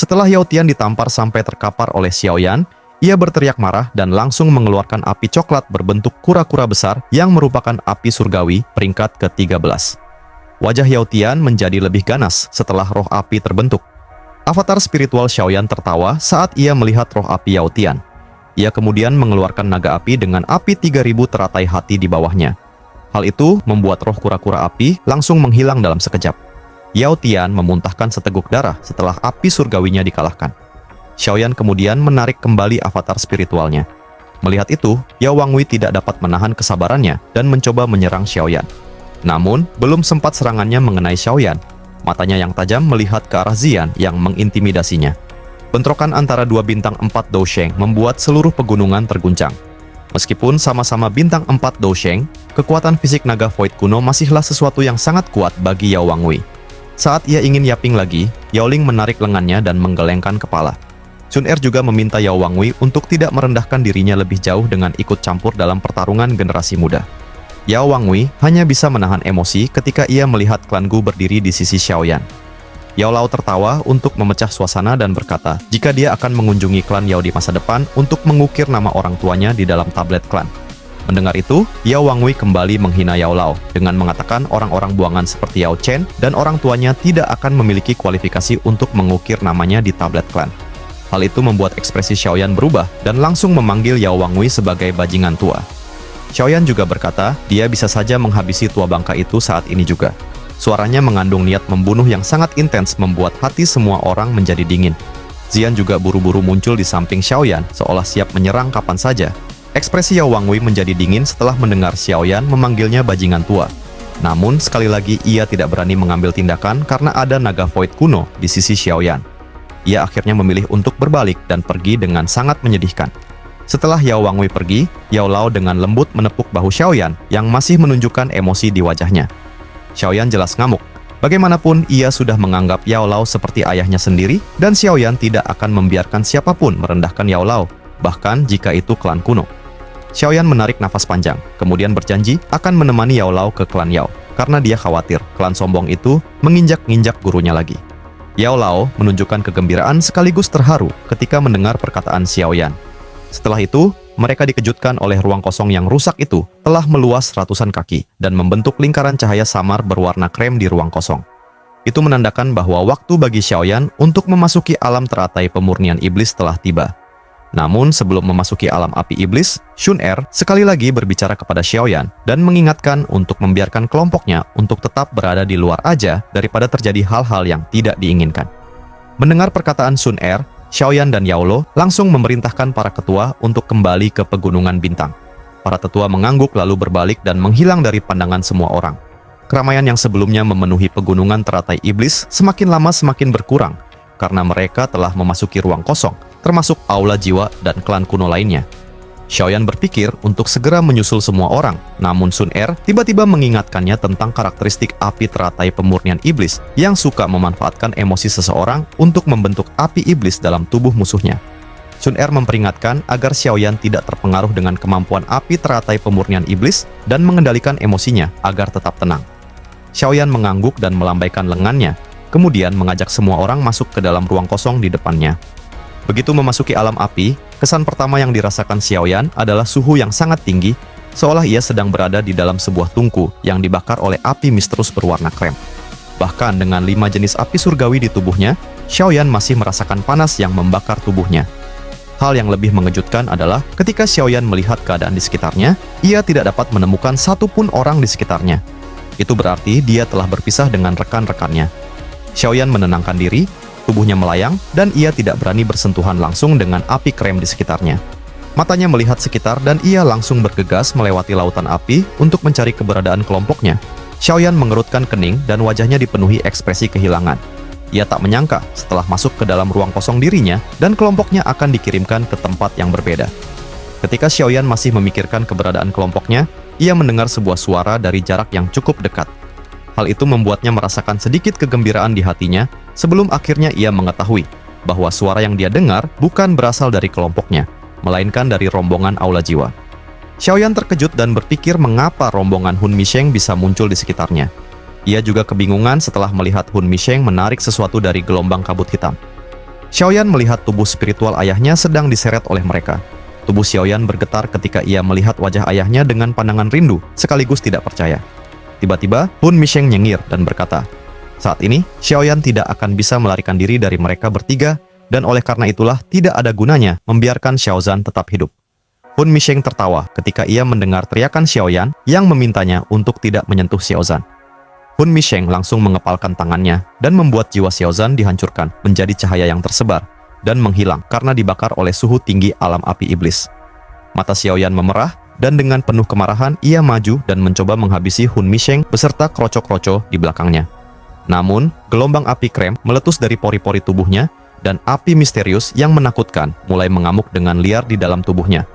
Setelah Yao Tian ditampar sampai terkapar oleh Xiaoyan, ia berteriak marah dan langsung mengeluarkan api coklat berbentuk kura-kura besar yang merupakan api surgawi peringkat ke-13. Wajah Yao Tian menjadi lebih ganas setelah roh api terbentuk. Avatar spiritual Xiaoyan tertawa saat ia melihat roh api Yao Tian. Ia kemudian mengeluarkan naga api dengan api 3000 teratai hati di bawahnya. Hal itu membuat roh kura-kura api langsung menghilang dalam sekejap. Yao Tian memuntahkan seteguk darah setelah api surgawinya dikalahkan. Xiaoyan kemudian menarik kembali avatar spiritualnya. Melihat itu, Yao Wangwei tidak dapat menahan kesabarannya dan mencoba menyerang Xiaoyan. Namun, belum sempat serangannya mengenai Xiaoyan, matanya yang tajam melihat ke arah Ziyan yang mengintimidasinya. Bentrokan antara dua bintang 4 Dousheng membuat seluruh pegunungan terguncang. Meskipun sama-sama bintang 4 Dousheng, kekuatan fisik naga Void kuno masihlah sesuatu yang sangat kuat bagi Yao Wangwei. Saat ia ingin yaping lagi, Yao Ling menarik lengannya dan menggelengkan kepala. Sun Er juga meminta Yao Wangwei untuk tidak merendahkan dirinya lebih jauh dengan ikut campur dalam pertarungan generasi muda. Yao Wangwei hanya bisa menahan emosi ketika ia melihat klan Gu berdiri di sisi Xiaoyan. Yao Lao tertawa untuk memecah suasana dan berkata jika dia akan mengunjungi klan Yao di masa depan untuk mengukir nama orang tuanya di dalam tablet klan. Mendengar itu, Yao Wangwei kembali menghina Yao Lao dengan mengatakan orang-orang buangan seperti Yao Chen dan orang tuanya tidak akan memiliki kualifikasi untuk mengukir namanya di tablet klan. Hal itu membuat ekspresi Xiaoyan berubah dan langsung memanggil Yao Wangwei sebagai bajingan tua. Xiaoyan juga berkata, dia bisa saja menghabisi tua bangka itu saat ini juga. Suaranya mengandung niat membunuh yang sangat intens membuat hati semua orang menjadi dingin. Ziyan juga buru-buru muncul di samping Xiaoyan seolah siap menyerang kapan saja. Ekspresi Yao Wangwei menjadi dingin setelah mendengar Xiaoyan memanggilnya bajingan tua. Namun, sekali lagi ia tidak berani mengambil tindakan karena ada naga Void kuno di sisi Xiaoyan. Ia akhirnya memilih untuk berbalik dan pergi dengan sangat menyedihkan. Setelah Yao Wangwei pergi, Yao Lao dengan lembut menepuk bahu Xiaoyan yang masih menunjukkan emosi di wajahnya. Xiaoyan jelas ngamuk. Bagaimanapun, ia sudah menganggap Yao Lao seperti ayahnya sendiri dan Xiaoyan tidak akan membiarkan siapapun merendahkan Yao Lao, bahkan jika itu klan kuno. Xiaoyan menarik nafas panjang, kemudian berjanji akan menemani Yao Lao ke klan Yao, karena dia khawatir klan sombong itu menginjak-injak gurunya lagi. Yao Lao menunjukkan kegembiraan sekaligus terharu ketika mendengar perkataan Xiaoyan. Setelah itu, mereka dikejutkan oleh ruang kosong yang rusak itu telah meluas ratusan kaki dan membentuk lingkaran cahaya samar berwarna krem di ruang kosong. Itu menandakan bahwa waktu bagi Xiaoyan untuk memasuki alam teratai pemurnian iblis telah tiba. Namun, sebelum memasuki alam api iblis, Sun Er sekali lagi berbicara kepada Xiaoyan dan mengingatkan untuk membiarkan kelompoknya untuk tetap berada di luar aja daripada terjadi hal-hal yang tidak diinginkan. Mendengar perkataan Sun Er, Xiaoyan dan Yao Lo langsung memerintahkan para ketua untuk kembali ke Pegunungan Bintang. Para tetua mengangguk lalu berbalik dan menghilang dari pandangan semua orang. Keramaian yang sebelumnya memenuhi pegunungan teratai iblis semakin lama semakin berkurang, karena mereka telah memasuki ruang kosong, termasuk aula jiwa dan klan kuno lainnya. Xiaoyan berpikir untuk segera menyusul semua orang, namun Sun Er tiba-tiba mengingatkannya tentang karakteristik api teratai pemurnian iblis yang suka memanfaatkan emosi seseorang untuk membentuk api iblis dalam tubuh musuhnya. Sun Er memperingatkan agar Xiaoyan tidak terpengaruh dengan kemampuan api teratai pemurnian iblis dan mengendalikan emosinya agar tetap tenang. Xiaoyan mengangguk dan melambaikan lengannya, kemudian mengajak semua orang masuk ke dalam ruang kosong di depannya. Begitu memasuki alam api, kesan pertama yang dirasakan Xiaoyan adalah suhu yang sangat tinggi, seolah ia sedang berada di dalam sebuah tungku yang dibakar oleh api misterius berwarna krem. Bahkan dengan 5 jenis api surgawi di tubuhnya, Xiaoyan masih merasakan panas yang membakar tubuhnya. Hal yang lebih mengejutkan adalah ketika Xiaoyan melihat keadaan di sekitarnya, ia tidak dapat menemukan satupun orang di sekitarnya. Itu berarti dia telah berpisah dengan rekan-rekannya. Xiaoyan menenangkan diri, tubuhnya melayang, dan ia tidak berani bersentuhan langsung dengan api krem di sekitarnya. Matanya melihat sekitar dan ia langsung bergegas melewati lautan api untuk mencari keberadaan kelompoknya. Xiaoyan mengerutkan kening dan wajahnya dipenuhi ekspresi kehilangan. Ia tak menyangka setelah masuk ke dalam ruang kosong dirinya dan kelompoknya akan dikirimkan ke tempat yang berbeda. Ketika Xiaoyan masih memikirkan keberadaan kelompoknya, ia mendengar sebuah suara dari jarak yang cukup dekat. Hal itu membuatnya merasakan sedikit kegembiraan di hatinya sebelum akhirnya ia mengetahui bahwa suara yang dia dengar bukan berasal dari kelompoknya, melainkan dari rombongan aula jiwa. Xiaoyan terkejut dan berpikir mengapa rombongan Hun Misheng bisa muncul di sekitarnya. Ia juga kebingungan setelah melihat Hun Misheng menarik sesuatu dari gelombang kabut hitam. Xiaoyan melihat tubuh spiritual ayahnya sedang diseret oleh mereka. Tubuh Xiaoyan bergetar ketika ia melihat wajah ayahnya dengan pandangan rindu sekaligus tidak percaya. Tiba-tiba, Hun Misheng nyengir dan berkata, "Saat ini, Xiaoyan tidak akan bisa melarikan diri dari mereka bertiga, dan oleh karena itulah tidak ada gunanya membiarkan Xiaozan tetap hidup." Hun Misheng tertawa ketika ia mendengar teriakan Xiaoyan yang memintanya untuk tidak menyentuh Xiaozan. Hun Misheng langsung mengepalkan tangannya dan membuat jiwa Xiaozan dihancurkan menjadi cahaya yang tersebar dan menghilang karena dibakar oleh suhu tinggi alam api iblis. Mata Xiaoyan memerah dan dengan penuh kemarahan ia maju dan mencoba menghabisi Hun Misheng beserta kroco-kroco di belakangnya. Namun, gelombang api krem meletus dari pori-pori tubuhnya dan api misterius yang menakutkan mulai mengamuk dengan liar di dalam tubuhnya.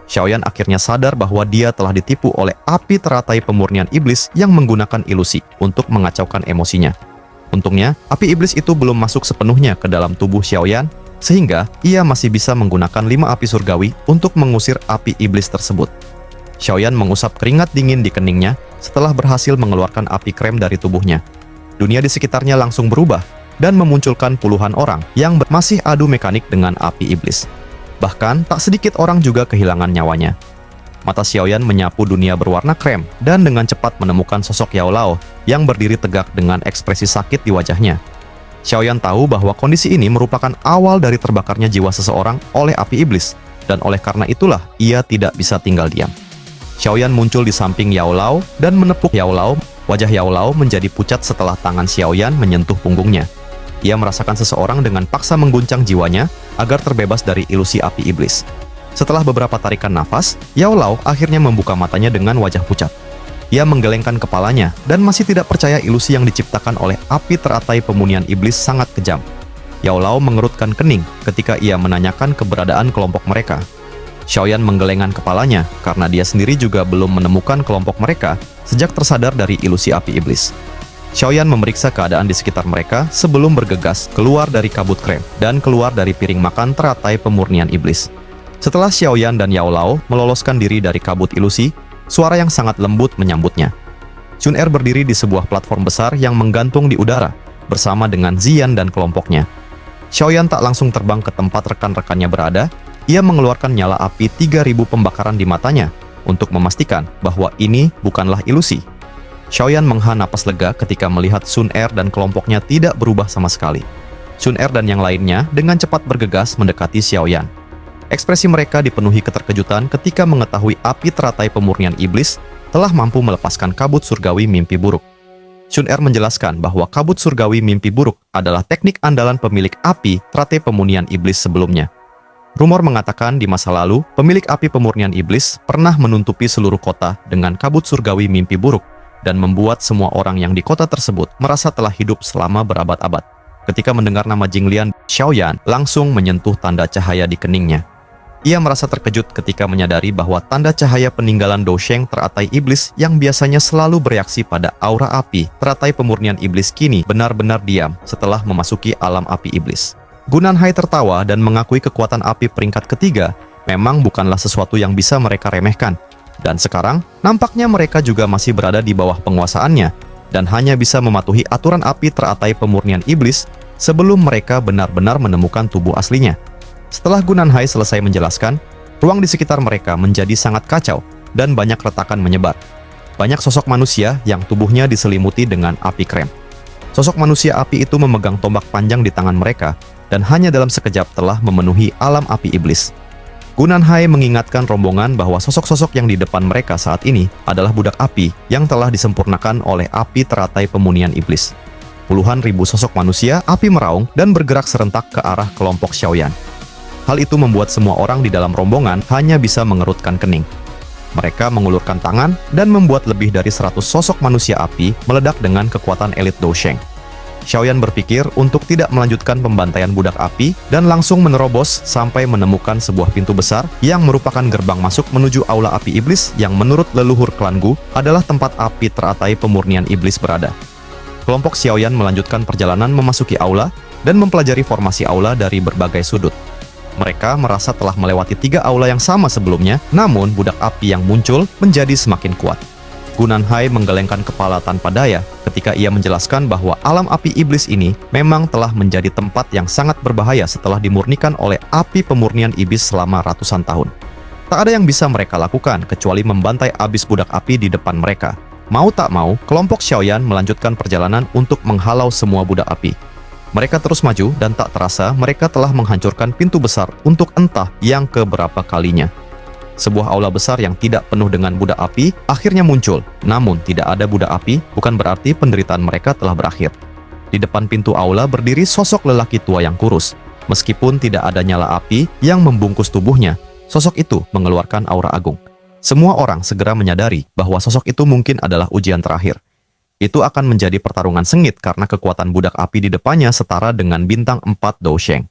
Xiaoyan akhirnya sadar bahwa dia telah ditipu oleh api teratai pemurnian iblis yang menggunakan ilusi untuk mengacaukan emosinya. Untungnya, api iblis itu belum masuk sepenuhnya ke dalam tubuh Xiaoyan, sehingga ia masih bisa menggunakan 5 api surgawi untuk mengusir api iblis tersebut. Xiaoyan mengusap keringat dingin di keningnya setelah berhasil mengeluarkan api krem dari tubuhnya. Dunia di sekitarnya langsung berubah dan memunculkan puluhan orang yang masih adu mekanik dengan api iblis. Bahkan, tak sedikit orang juga kehilangan nyawanya. Mata Xiaoyan menyapu dunia berwarna krem dan dengan cepat menemukan sosok Yao Lao yang berdiri tegak dengan ekspresi sakit di wajahnya. Xiaoyan tahu bahwa kondisi ini merupakan awal dari terbakarnya jiwa seseorang oleh api iblis, dan oleh karena itulah ia tidak bisa tinggal diam. Xiaoyan muncul di samping Yao Lao dan menepuk Yao Lao. Wajah Yao Lao menjadi pucat setelah tangan Xiaoyan menyentuh punggungnya. Ia merasakan seseorang dengan paksa mengguncang jiwanya agar terbebas dari ilusi api iblis. Setelah beberapa tarikan nafas, Yao Lao akhirnya membuka matanya dengan wajah pucat. Ia menggelengkan kepalanya dan masih tidak percaya ilusi yang diciptakan oleh api teratai pemunian iblis sangat kejam. Yao Lao mengerutkan kening ketika ia menanyakan keberadaan kelompok mereka. Xiaoyan menggelengkan kepalanya karena dia sendiri juga belum menemukan kelompok mereka sejak tersadar dari ilusi api iblis. Xiaoyan memeriksa keadaan di sekitar mereka sebelum bergegas keluar dari kabut krem dan keluar dari piring makan teratai pemurnian iblis. Setelah Xiaoyan dan Yao Lao meloloskan diri dari kabut ilusi, suara yang sangat lembut menyambutnya. Sun Er berdiri di sebuah platform besar yang menggantung di udara bersama dengan Ziyan dan kelompoknya. Xiaoyan tak langsung terbang ke tempat rekan-rekannya berada. Ia mengeluarkan nyala api 3000 pembakaran di matanya untuk memastikan bahwa ini bukanlah ilusi. Xiaoyan menghela napas lega ketika melihat Sun Er dan kelompoknya tidak berubah sama sekali. Sun Er dan yang lainnya dengan cepat bergegas mendekati Xiaoyan. Ekspresi mereka dipenuhi keterkejutan ketika mengetahui api teratai pemurnian iblis telah mampu melepaskan kabut surgawi mimpi buruk. Sun Er menjelaskan bahwa kabut surgawi mimpi buruk adalah teknik andalan pemilik api teratai pemurnian iblis sebelumnya. Rumor mengatakan di masa lalu, pemilik api pemurnian iblis pernah menutupi seluruh kota dengan kabut surgawi mimpi buruk dan membuat semua orang yang di kota tersebut merasa telah hidup selama berabad-abad. Ketika mendengar nama Jinglian, Xiaoyan langsung menyentuh tanda cahaya di keningnya. Ia merasa terkejut ketika menyadari bahwa tanda cahaya peninggalan Dousheng teratai iblis yang biasanya selalu bereaksi pada aura api teratai pemurnian iblis kini benar-benar diam setelah memasuki alam api iblis. Gunanhai tertawa dan mengakui kekuatan api peringkat ketiga memang bukanlah sesuatu yang bisa mereka remehkan. Dan sekarang, nampaknya mereka juga masih berada di bawah penguasaannya dan hanya bisa mematuhi aturan api teratai pemurnian iblis sebelum mereka benar-benar menemukan tubuh aslinya. Setelah Gunanhai selesai menjelaskan, ruang di sekitar mereka menjadi sangat kacau dan banyak retakan menyebar. Banyak sosok manusia yang tubuhnya diselimuti dengan api krem. Sosok manusia api itu memegang tombak panjang di tangan mereka dan hanya dalam sekejap telah memenuhi alam api iblis. Gunanhai mengingatkan rombongan bahwa sosok-sosok yang di depan mereka saat ini adalah budak api yang telah disempurnakan oleh api teratai pemunian iblis. Puluhan ribu sosok manusia api meraung dan bergerak serentak ke arah kelompok Xiaoyan. Hal itu membuat semua orang di dalam rombongan hanya bisa mengerutkan kening. Mereka mengulurkan tangan dan membuat lebih dari 100 sosok manusia api meledak dengan kekuatan elit Dousheng. Xiaoyan berpikir untuk tidak melanjutkan pembantaian budak api dan langsung menerobos sampai menemukan sebuah pintu besar yang merupakan gerbang masuk menuju aula api iblis yang menurut leluhur klan Gu adalah tempat api teratai pemurnian iblis berada. Kelompok Xiaoyan melanjutkan perjalanan memasuki aula dan mempelajari formasi aula dari berbagai sudut. Mereka merasa telah melewati 3 aula yang sama sebelumnya, namun budak api yang muncul menjadi semakin kuat. Gunanhai menggelengkan kepala tanpa daya ketika ia menjelaskan bahwa alam api iblis ini memang telah menjadi tempat yang sangat berbahaya setelah dimurnikan oleh api pemurnian iblis selama ratusan tahun. Tak ada yang bisa mereka lakukan kecuali membantai abis budak api di depan mereka. Mau tak mau, kelompok Xiaoyan melanjutkan perjalanan untuk menghalau semua budak api. Mereka terus maju dan tak terasa mereka telah menghancurkan pintu besar untuk entah yang keberapa kalinya. Sebuah aula besar yang tidak penuh dengan budak api akhirnya muncul. Namun tidak ada budak api bukan berarti penderitaan mereka telah berakhir. Di depan pintu aula berdiri sosok lelaki tua yang kurus. Meskipun tidak ada nyala api yang membungkus tubuhnya, sosok itu mengeluarkan aura agung. Semua orang segera menyadari bahwa sosok itu mungkin adalah ujian terakhir. Itu akan menjadi pertarungan sengit karena kekuatan budak api di depannya setara dengan bintang 4 Dousheng.